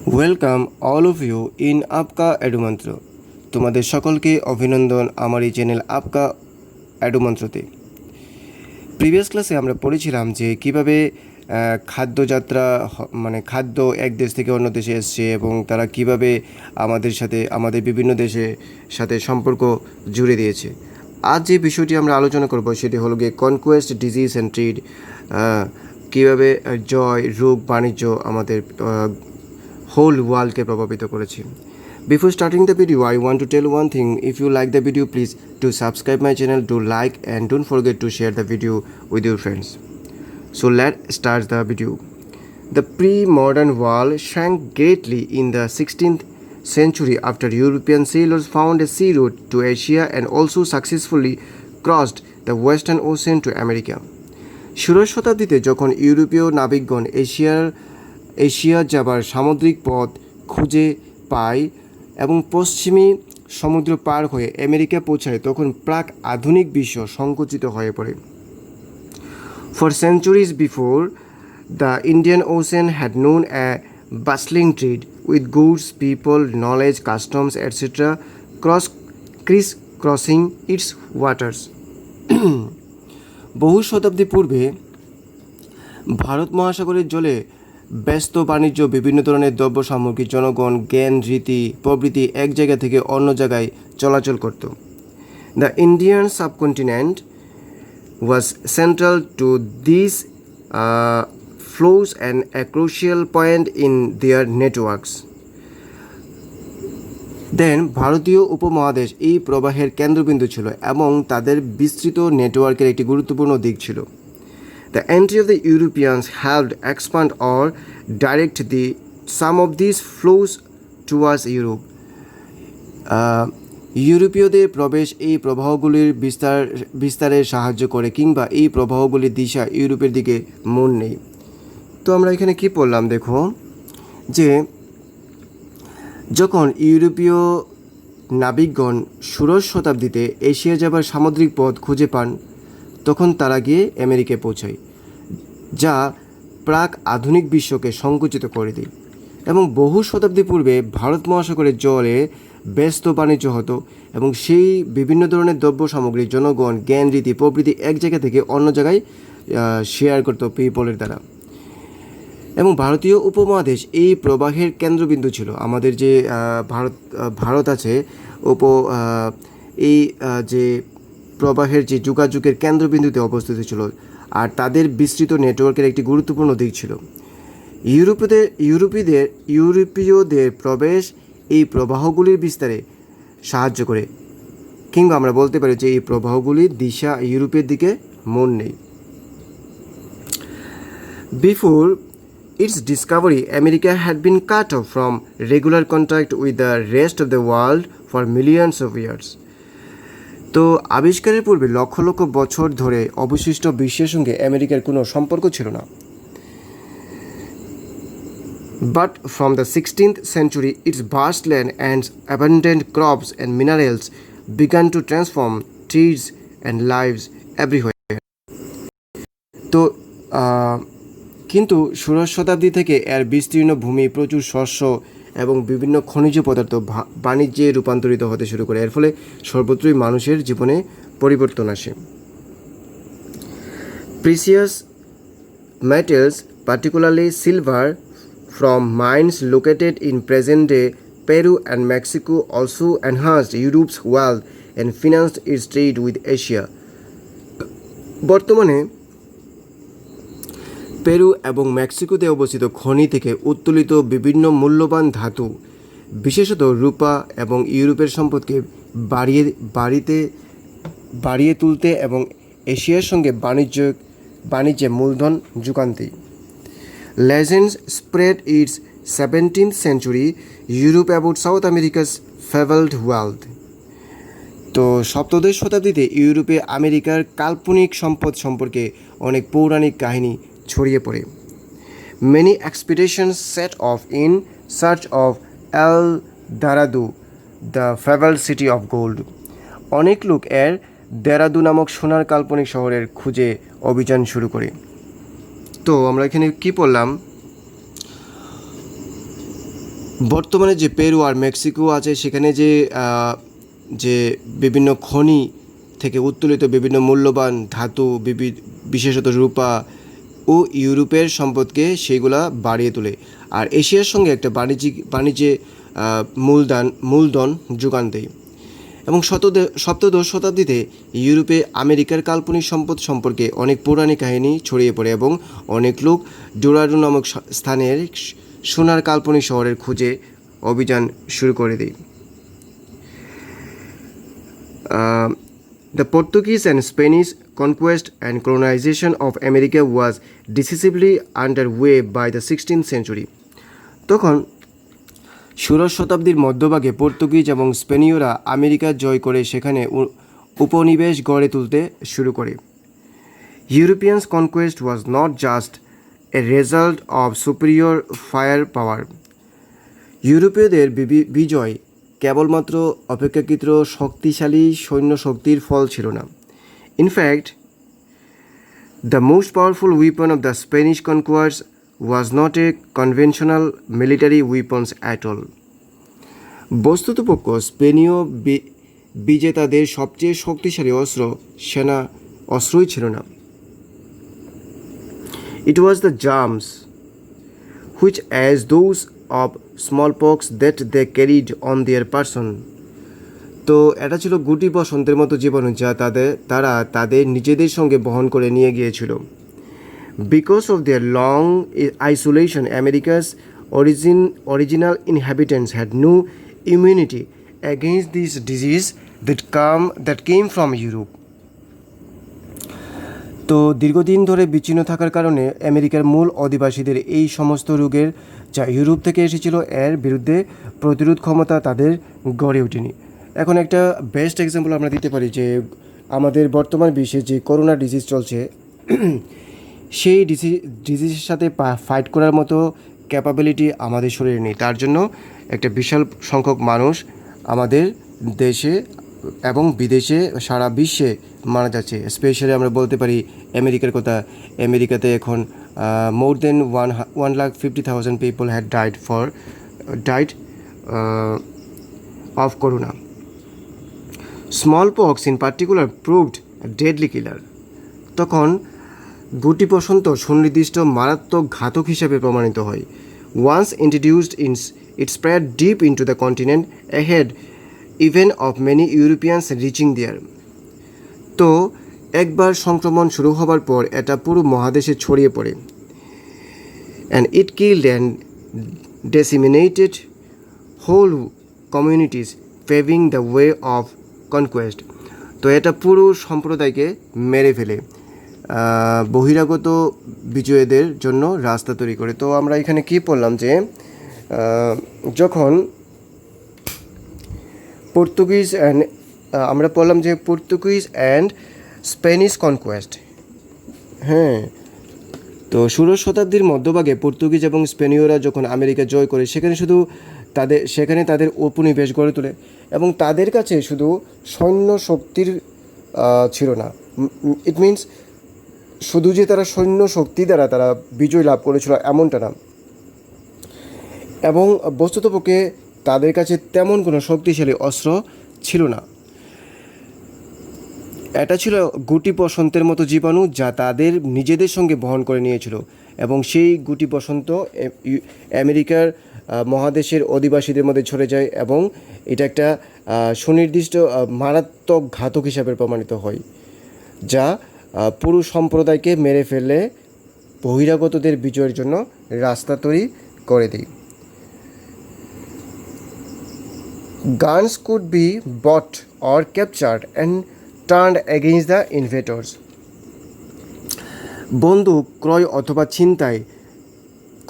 Welcome all of you in আপকা অ্যাডুমন্ত্র। তোমাদের সকলকে অভিনন্দন আমার এই চ্যানেল আপকা অ্যাডুমন্ত্রতে। প্রিভিয়াস ক্লাসে আমরা পড়েছিলাম যে কীভাবে খাদ্যযাত্রা মানে খাদ্য এক দেশ থেকে অন্য দেশে এসছে এবং তারা কিভাবে আমাদের বিভিন্ন দেশের সাথে সম্পর্ক জুড়ে দিয়েছে। আজ যে বিষয়টি আমরা আলোচনা করব সেটি হলো গিয়ে কনকোয়েস্ট, ডিজিজ অ্যান্ড ট্রেড। কীভাবে জয়, রোগ, বাণিজ্য আমাদের হোল ওয়ার্ল্ডকে প্রভাবিত করেছে। Before starting the video, I want to tell one thing. If you like the video, please do subscribe my channel, do like, and don't forget to share the video with your friends. So let's start the video. The pre-modern world shrank greatly in the 16th century after European sailors found a sea route to Asia and also successfully crossed the Western Ocean to America. ষোড়শ শতাব্দীতে যখন ইউরোপীয় নাবিকগণ Asia যাবার সামুদ্রিক পথ খুঁজে পায় এবং পশ্চিমী সমুদ্র পার হয়ে আমেরিকা পৌঁছায়, তখন প্রাক আধুনিক বিশ্ব সংকুচিত হয়ে পড়ে। For centuries before, the Indian ocean had known A বাসলিং trade with goods, people, knowledge, customs etcetera crossing it's waters. বহু শতাব্দী পূর্বে ভারত মহাসাগরের জলে ব্যস্ত বাণিজ্য, বিভিন্ন ধরনের দ্রব্য সামগ্রী, জনগণ, জ্ঞান, রীতি প্রভৃতি এক জায়গা থেকে অন্য জায়গায় চলাচল করত। The Indian subcontinent was central to this flows and a crucial point in their networks. Then ভারতীয় উপমহাদেশ এই প্রবাহের কেন্দ্রবিন্দু ছিল এবং তাদের বিস্তৃত নেটওয়ার্কের একটি গুরুত্বপূর্ণ দিক ছিল। The entry of the Europeans helped expand or direct some of these flows towards Europe. ইউরোপীয়দের প্রবেশ এই প্রবাহগুলির বিস্তারে সাহায্য করে, কিংবা এই প্রবাহগুলির দিশা ইউরোপের দিকে মন নেই। তো আমরা এখানে কি পড়লাম দেখো, যে যখন ইউরোপীয় নাবিকগণ ষোড়শ শতাব্দীতে এশিয়া যাবার সামুদ্রিক পথ খুঁজে পান, তখন তারা গিয়ে আমেরিকায় পৌঁছায়, যা প্রাক আধুনিক বিশ্বকে সংকুচিত করে দেয়। এবং বহু শতাব্দী পূর্বে ভারত মহাসাগরের জলে ব্যস্ত বাণিজ্য হতো এবং সেই বিভিন্ন ধরনের দ্রব্য সামগ্রী, জনগণ, জ্ঞান, রীতি প্রভৃতি এক জায়গা থেকে অন্য জায়গায় শেয়ার করতো পিপলের দ্বারা। এবং ভারতীয় উপমহাদেশ এই প্রবাহের কেন্দ্রবিন্দু ছিল। আমাদের যে ভারত আছে এই যে প্রবাহের যে যোগাযোগের কেন্দ্রবিন্দুতে অবস্থিত ছিল, আর তাদের বিস্তৃত নেটওয়ার্কের একটি গুরুত্বপূর্ণ দিক ছিল। ইউরোপীয়দের প্রবেশ এই প্রবাহগুলির বিস্তারে সাহায্য করে, কিংবা আমরা বলতে পারি যে এই প্রবাহগুলির দিশা ইউরোপের দিকে মন নেই। Before its discovery, America had been cut off from regular contact with the rest of the world for millions of years. তো আবিষ্কারের পূর্বে লক্ষ লক্ষ বছর ধরে অবশিষ্ট বিশ্বের সঙ্গে আমেরিকার কোনো সম্পর্ক ছিল না। But from the 16th century, its vast land and abundant crops and minerals began to transform trees and lives everywhere. তো কিন্তু ষোড়শ শতাব্দী থেকে এর বিস্তীর্ণ ভূমি, প্রচুর শস্য এবং বিভিন্ন খনিজ পদার্থ বাণিজ্যে রূপান্তরিত হতে শুরু করে। এর ফলে সর্বত্রই মানুষের জীবনে পরিবর্তন আসে। Precious metals, particularly silver, from mines located in present-day Peru and Mexico also enhanced Europe's wealth and financed its trade with Asia. বর্তমানে পেরু এবং মেক্সিকোতে অবস্থিত খনি থেকে উত্তোলিত বিভিন্ন মূল্যবান ধাতু, বিশেষত রূপা, এবং ইউরোপের সম্পদকে বাড়িয়ে তুলতে এবং এশিয়ার সঙ্গে বাণিজ্যে মূলধন যুগান্তে। Legends spread its 17th century Europe about South America's fabled wealth. তো সপ্তদশ শতাব্দীতে ইউরোপে আমেরিকার কাল্পনিক সম্পদ সম্পর্কে অনেক পৌরাণিক কাহিনী ছড়িয়ে পড়ে। Many expeditions set off in search of El Dorado, the fabled city of gold. অনেক লোক এর দেরাদু নামক সোনার কাল্পনিক শহরের খুঁজে অভিযান শুরু করে। তো আমরা এখানে কি পড়লাম, বর্তমানে যে পেরু আর মেক্সিকো আছে সেখানে যে বিভিন্ন খনি থেকে উত্তোলিত বিভিন্ন মূল্যবান ধাতু বিশেষত রূপা ও ইউরোপের সম্পদকে সেইগুলা বাড়িয়ে তোলে আর এশিয়ার সঙ্গে একটা বাণিজ্যে মূলধন যোগান দেয় এবং সপ্তদশ শতাব্দীতে ইউরোপে আমেরিকার কাল্পনিক সম্পদ সম্পর্কে অনেক পৌরাণিক কাহিনী ছড়িয়ে পড়ে এবং অনেক লোক ডোরাডো নামক স্থানের সোনার কাল্পনিক শহরের খোঁজে অভিযান শুরু করে দেয়। The Portuguese and Spanish conquest and colonization of America was decisively underway by the 16th century. তখন ষোড়শ শতাব্দীর মধ্যভাগে পর্তুগিজ এবং স্পেনীয়রা আমেরিকা জয় করে সেখানে উপনিবেশ গড়ে তুলতে শুরু করে। Europeans conquest was not just a result of superior fire পাওয়ার। ইউরোপীয়দের বিজয় কেবলমাত্র অপেক্ষাকৃত শক্তিশালী সৈন্য শক্তির ফল ছিল না। In fact the most powerful weapon of the Spanish conquerors was not a conventional military weapons at all. বস্তুতপক্ষ স্পেনীয় বিজেতাদের সবচেয়ে শক্তিশালী সেনা অস্ত্রই ছিল না। It was the germs which as those of smallpox that they carried on their person. তো এটা ছিল গুটি বসন্তের মতো জীবাণু যা তারা তাদের নিজেদের সঙ্গে বহন করে নিয়ে গিয়েছিল। Because of their long isolation Americas original inhabitants had no immunity against this disease that came from Europe. তো দীর্ঘদিন ধরে বিচ্ছিন্ন থাকার কারণে আমেরিকার মূল অধিবাসীদের এই সমস্ত রোগের যা ইউরোপ থেকে এসেছিল এর বিরুদ্ধে প্রতিরোধ ক্ষমতা তাদের গড়ে ওঠেনি। এখন একটা বেস্ট এক্সাম্পল আমরা দিতে পারি যে আমাদের বর্তমান বিশ্বে যে করোনা ডিজিজ চলছে সেই ডিজিজের সাথে ফাইট করার মতো ক্যাপাবিলিটি আমাদের শরীরে নেই। তার জন্য একটা বিশাল সংখ্যক মানুষ আমাদের দেশে এবং বিদেশে সারা বিশ্বে মারা যাচ্ছে। স্পেশালি আমরা বলতে পারি আমেরিকার কথা। আমেরিকাতে এখন more than 1,50,000 people had died of corona. Small pox in particular proved deadly killer. তখন গুটি বসন্ত সুনির্দিষ্ট মারাত্মক ঘাতক হিসেবে প্রমাণিত হয়। Once introduced it spread deep into the continent ahead even of many Europeans reaching there. তো একবার সংক্রমণ শুরু হবার পর এটা পুরো মহাদেশে ছড়িয়ে পড়ে। And it killed and decimated whole communities paving the way of conquest. তো এটা পুরো সম্প্রদায়কে মেরে ফেলে, বহিরাগত বিজয়ীদের জন্য রাস্তা তৈরি করে। তো আমরা এখানে কি পড়লাম যে যখন আমরা পড়লাম যে পর্তুগিজ অ্যান্ড স্প্যানিশ কনকোয়েস্ট। হ্যাঁ, তো ষোড়শ শতাব্দীর মধ্যভাগে পর্তুগিজ এবং স্পেনীয়রা যখন আমেরিকা জয় করে সেখানে তাদের উপনিবেশ গড়ে তোলে এবং তাদের কাছে শুধু সৈন্য শক্তির ছিল না। ইট মিনস শুধু যে তারা সৈন্য শক্তি দ্বারা তারা বিজয় লাভ করেছিল এমনটা না, এবং বস্তুতপক্ষে তাদের কাছে তেমন কোনো শক্তিশালী অস্ত্র ছিল না। এটা ছিল গুটি বসন্তের মতো জীবাণু যা তাদের নিজেদের সঙ্গে বহন করে নিয়েছিল এবং সেই গুটি বসন্ত আমেরিকার মহাদেশের অধিবাসীদের মধ্যে ছড়ে যায় এবং এটা একটা সুনির্দিষ্ট মারাত্মক ঘাতক হিসাবে প্রমাণিত হয় যা পুরো সম্প্রদায়কে মেরে ফেলে বহিরাগতদের বিজয়ের জন্য রাস্তা তৈরি করে দেয়। Guns could be bought or captured and turned against the invaders. বন্দুক ক্রয় অথবা ছিনতাই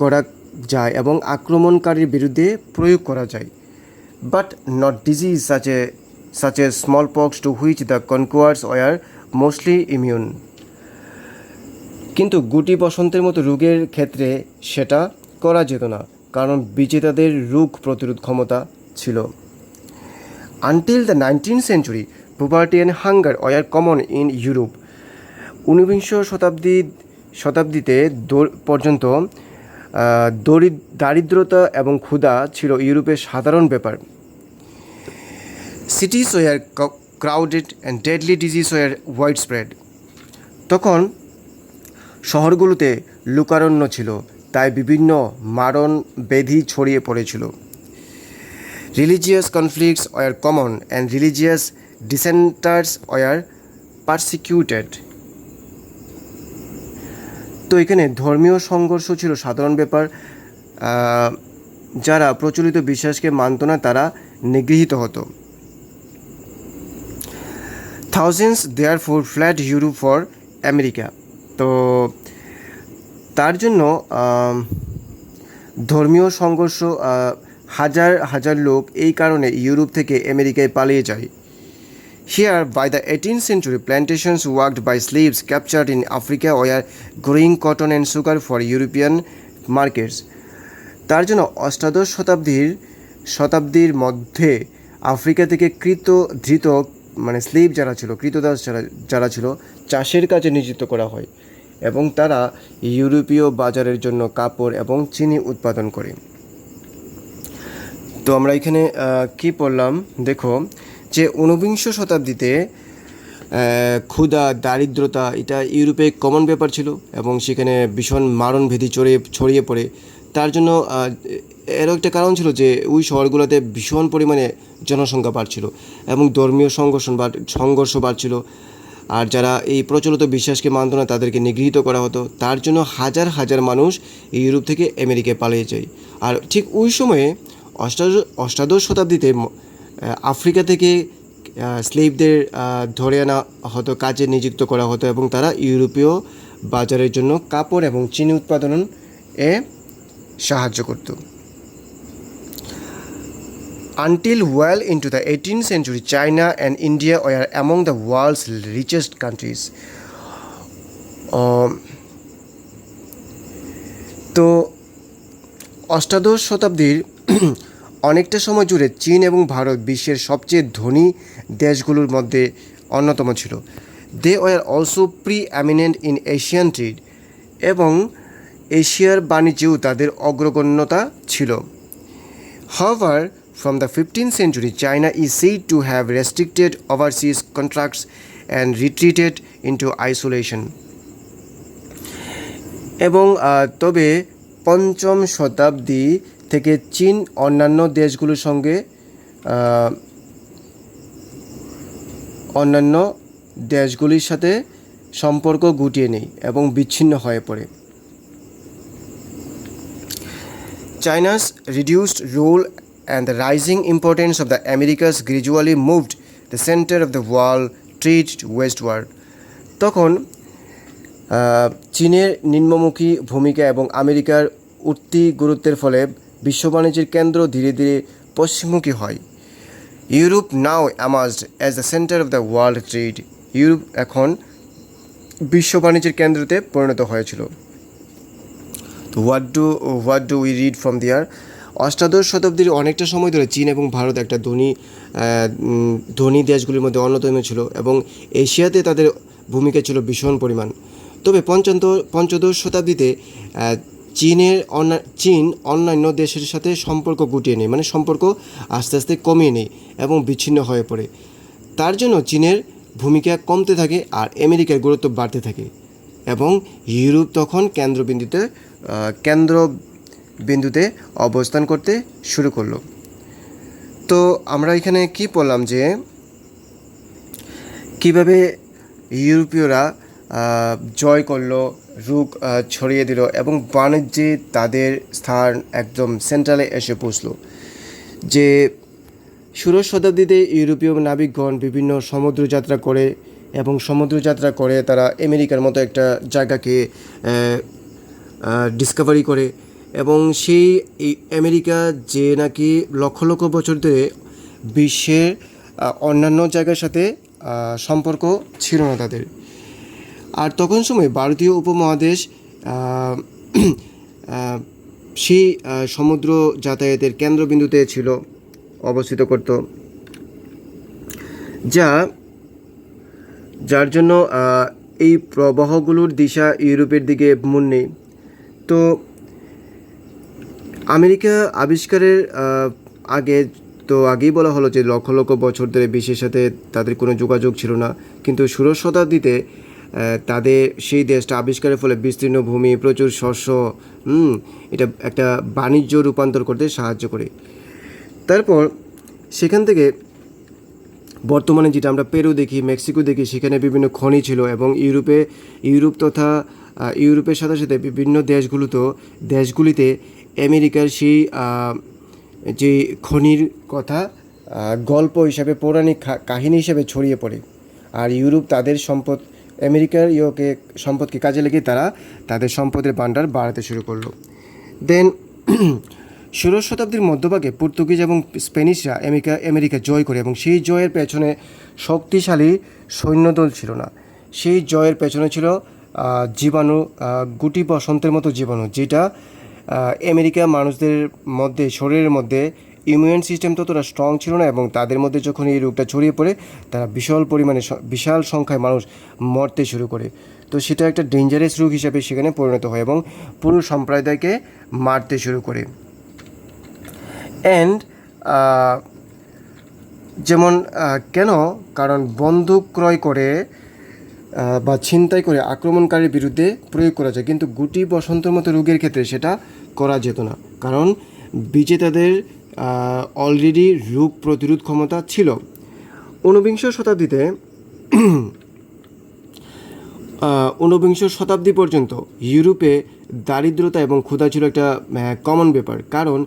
করা যায় এবং আক্রমণকারীর বিরুদ্ধে প্রয়োগ করা যায়। But not disease such as smallpox to which the conquerors were mostly immune. কিন্তু গুটি বসন্তের মতো রোগের ক্ষেত্রে সেটা করা যেত না, কারণ বিজেতাদের রোগ প্রতিরোধ ক্ষমতা ছিল। Until the 19th century, poverty and hunger were common in Europe. ঊনবিংশ শতাব্দীতে পর্যন্ত দারিদ্রতা এবং ক্ষুধা ছিল ইউরোপের সাধারণ ব্যাপার। Cities were crowded and deadly disease were wide spread. তখন শহরগুলোতে লোকারণ্য ছিল, তাই বিভিন্ন মারণ ব্যাধি ছড়িয়ে পড়েছিল। Religious conflicts were common and religious dissenters were persecuted. তো এখানে ধর্মীয় সংঘর্ষ ছিল সাধারণ ব্যাপার। যারা প্রচলিত বিশ্বাসকে মানত না তারা নিগৃহীত হতো। Thousands therefore ফ্ল্যাড Europe for America. তো তার জন্য ধর্মীয় সংঘর্ষ, হাজার হাজার লোক এই কারণে ইউরোপ থেকে আমেরিকায় পালিয়ে যায়। Here, by the 18th century, plantations worked by slaves captured in Africa were growing cotton and sugar for European markets. তার জন্য অষ্টাদশ শতাব্দীর মধ্যে আফ্রিকা থেকে ধৃত মানে স্লেভ যারা ছিল, কৃতদাস যারা ছিল, চাষের কাজে নিযুক্ত করা হয় এবং তারা ইউরোপীয় বাজারের জন্য কাপড় এবং চিনি উৎপাদন করে। তো আমরা এখানে কি পড়লাম দেখো, যে ঊনবিংশ শতাব্দীতে ক্ষুধা, দারিদ্রতা এটা ইউরোপে কমন ব্যাপার ছিল এবং সেখানে ভীষণ মারণভেদি ছড়িয়ে পড়ে। তার জন্য এরও একটা কারণ ছিল যে ওই শহরগুলোতে ভীষণ পরিমাণে জনসংখ্যা বাড়ছিল এবং ধর্মীয় সংঘর্ষ বাড়ছিল। আর যারা এই প্রচলিত বিশ্বাসকে মানত না তাদেরকে নিগৃহীত করা হতো। তার জন্য হাজার হাজার মানুষ ইউরোপ থেকে আমেরিকায় পালিয়ে যায়। আর ঠিক ওই সময়ে অষ্টাদশ শতাব্দীতে আফ্রিকা থেকে স্লেভদের ধরে আনা হতো, কাজে নিযুক্ত করা হতো এবং তারা ইউরোপীয় বাজারের জন্য কাপড় এবং চিনি উৎপাদন সাহায্য করত। Until well into the 18th century, China and India were among the world's richest countries. তো অষ্টাদশ শতাব্দীর অনেকটা সময় জুড়ে চীন এবং ভারত বিশ্বের সবচেয়ে ধনী দেশগুলোর মধ্যে অন্যতম ছিল। They were also preeminent in Asian trade, এবং এশিয়ার বাণিজ্যেও তাদের অগ্রগণ্যতা ছিল। However, from the 15th century, China is said to have restricted overseas contracts and retreated into isolation. এবং তবে পঞ্চম শতাব্দী থেকে চীন অন্যান্য দেশগুলোর সঙ্গে অন্যান্য দেশগুলির সাথে সম্পর্ক গুটিয়ে নেয় এবং বিচ্ছিন্ন হয়ে পড়ে। China's reduced role and the rising importance of the Americas gradually moved the center of the world trade westward. তখন চীনের নিম্নমুখী ভূমিকা এবং আমেরিকার উঠতি গুরুত্বের ফলে বিশ্ব বাণিজ্যের কেন্দ্র ধীরে ধীরে পশ্চিমমুখী হয়। Europe now emerged as the center of the world trade. Europe এখন বিশ্ব বাণিজ্যের কেন্দ্রতে পরিণত হয়েছিল। তো what do we read from there? অষ্টাদশ শতাব্দীর অনেকটা সময় ধরে চীন এবং ভারত একটা ধনী দেশগুলির মধ্যে অন্যতম ছিল এবং এশিয়াতে তাদের ভূমিকা ছিল ভীষণ পরিমাণ। তবে পঞ্চদশ শতাব্দীতে চীন অন্যান্য দেশের সাথে সম্পর্ক গুটিয়ে নেয়, মানে সম্পর্ক আস্তে আস্তে কমিয়ে নেয় এবং বিচ্ছিন্ন হয়ে পড়ে। তার জন্য চীনের ভূমিকা কমতে থাকে আর আমেরিকার গুরুত্ব বাড়তে থাকে এবং ইউরোপ তখন কেন্দ্রবিন্দুতে অবস্থান করতে শুরু করলো। তো আমরা এখানে কি বললাম যে কিভাবে ইউরোপীয়রা জয় করলো, রোগ ছড়িয়ে দিল এবং বাণিজ্যে তাদের স্থান একদম সেন্ট্রালে এসে পৌঁছলো। যে ষোড়শ শতাব্দীতে ইউরোপীয় নাবিকগণ বিভিন্ন সমুদ্রযাত্রা করে তারা আমেরিকার মতো একটা জায়গাকে ডিসকভারি করে এবং সেই আমেরিকা যে নাকি লক্ষ লক্ষ বছর ধরে বিশ্বের অন্যান্য জায়গার সাথে সম্পর্ক ছিল না তাদের। আর তখন সময় ভারতীয় উপমহাদেশ সেই সমুদ্র যাতায়াতের কেন্দ্রবিন্দুতে ছিল অবস্থিত করত, যার জন্য এই প্রবাহগুলোর দিশা ইউরোপের দিকে মুড় নেই। তো আমেরিকা আবিষ্কারের আগে তো আগেই বলা হলো যে লক্ষ লক্ষ বছর ধরে বিশ্বের সাথে তাদের কোনো যোগাযোগ ছিল না, কিন্তু ষোড়শ শতাব্দীতে তাদের সেই দেশটা আবিষ্কারের ফলে বিস্তীর্ণ ভূমি, প্রচুর শস্য, এটা একটা বাণিজ্য রূপান্তর করতে সাহায্য করে। তারপর সেখান থেকে বর্তমানে যেটা আমরা পেরু দেখি, মেক্সিকো দেখি, সেখানে বিভিন্ন খনি ছিল এবং ইউরোপ তথা ইউরোপের সাথে সাথে বিভিন্ন দেশগুলিতে আমেরিকার সেই যে খনির কথা গল্প হিসাবে, পৌরাণিক কাহিনী হিসাবে ছড়িয়ে পড়ে। আর ইউরোপ তাদের আমেরিকার সম্পদকে কাজে লেগে তারা তাদের সম্পদের ভাণ্ডার বাড়াতে শুরু করলো। দেন ষোড়শ শতাব্দীর মধ্যভাগে পর্তুগিজ এবং স্প্যানিশরা আমেরিকা জয় করে এবং সেই জয়ের পেছনে শক্তিশালী সৈন্যদল ছিল না। সেই জয়ের পেছনে ছিল জীবাণু, গুটি বসন্তের মতো জীবাণু, যেটা আমেরিকা মানুষদের মধ্যে, শরীরের মধ্যে ইমিউন সিস্টেম ততটা স্ট্রং ছিল না এবং তাদের মধ্যে যখন এই রোগটা ছড়িয়ে পড়ে তারা বিশাল সংখ্যায় মানুষ মরতে শুরু করে। তো সেটা একটা ডেঞ্জারাস রোগ হিসাবে সেখানে পরিণত হয় এবং পুরো সম্প্রদায়কে মারতে শুরু করে। অ্যান্ড যেমন কেন? কারণ বন্দুক ক্রয় করে বা ছিনতাই করে আক্রমণকারীর বিরুদ্ধে প্রয়োগ করা যায়, কিন্তু গুটি বসন্তের মতো রোগের ক্ষেত্রে সেটা করা যেত না, কারণ বিজেতাদের অলরেডি রোগ প্রতিরোধ ক্ষমতা ছিল। ঊনবিংশ শতাব্দী পর্যন্ত ইউরোপে দারিদ্রতা এবং ক্ষুধা ছিল একটা কমন ব্যাপার, কারণ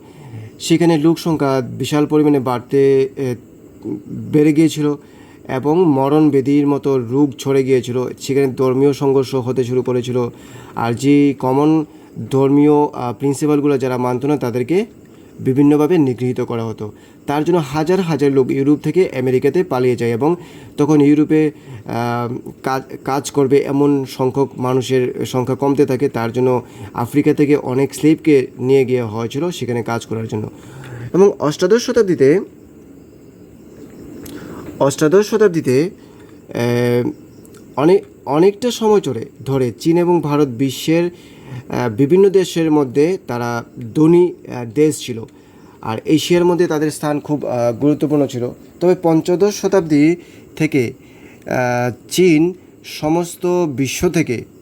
সেখানে লোক সংখ্যা বিশাল পরিমাণে বেড়ে গিয়েছিল এবং মরণ ব্যাধির মতো রোগ ছড়ে গিয়েছিল। সেখানে ধর্মীয় সংঘর্ষ হতে শুরু করেছিল, আর যে কমন ধর্মীয় প্রিন্সিপালগুলো যারা মানত না তাদেরকে বিভিন্নভাবে নিগৃহীত করা হতো। তার জন্য হাজার হাজার লোক ইউরোপ থেকে আমেরিকাতে পালিয়ে যায় এবং তখন ইউরোপে কাজ করবে এমন সংখ্যক মানুষের সংখ্যা কমতে থাকে। তার জন্য আফ্রিকা থেকে অনেক স্লেভকে নিয়ে গিয়ে হয়েছিল সেখানে কাজ করার জন্য। এবং অষ্টাদশ শতাব্দীতে অনেকটা সময় ধরে চীন এবং ভারত বিশ্বের বিভিন্ন দেশের মধ্যে তারা ধনী দেশ ছিল, আর এশিয়ার মধ্যে তাদের স্থান খুব গুরুত্বপূর্ণ ছিল। তবে পঞ্চদশ শতাব্দী থেকে চীন সমস্ত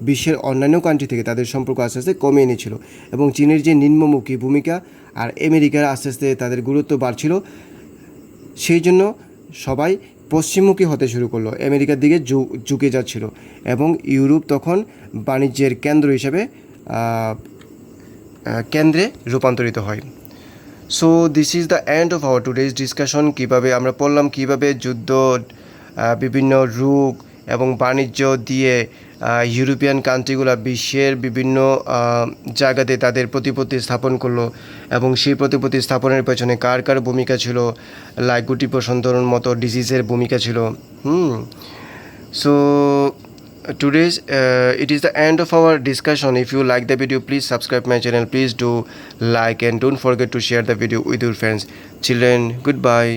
বিশ্বের অন্যান্য কান্ট্রি থেকে তাদের সম্পর্ক আস্তে আস্তে কমিয়ে নিয়েছিল এবং চীনের যে নিম্নমুখী ভূমিকা আর আমেরিকার আস্তে আস্তে তাদের গুরুত্ব বাড়ছিল, সেই জন্য সবাই পশ্চিমমুখী হতে শুরু করলো, আমেরিকার দিকে ঝুঁকে যাচ্ছিল এবং ইউরোপ তখন বাণিজ্যের কেন্দ্র হিসেবে কেন্দ্রে রূপান্তরিত হয়। So this is the end of our today's discussion. কীভাবে আমরা পড়লাম কীভাবে যুদ্ধ, বিভিন্ন রোগ এবং বাণিজ্য দিয়ে ইউরোপিয়ান কান্ট্রিগুলো বিশ্বের বিভিন্ন জায়গাতে তাদের প্রতিপত্তি স্থাপন করলো এবং সেই প্রতিপত্তি স্থাপনের পেছনে কার কার ভূমিকা ছিল, লাইক গুটি বসন্তর মতো ডিজিজের ভূমিকা ছিল। So today's it is the end of our discussion. If you like the video, please subscribe my channel, please do like, and don't forget to share the video with your friends. Children, goodbye.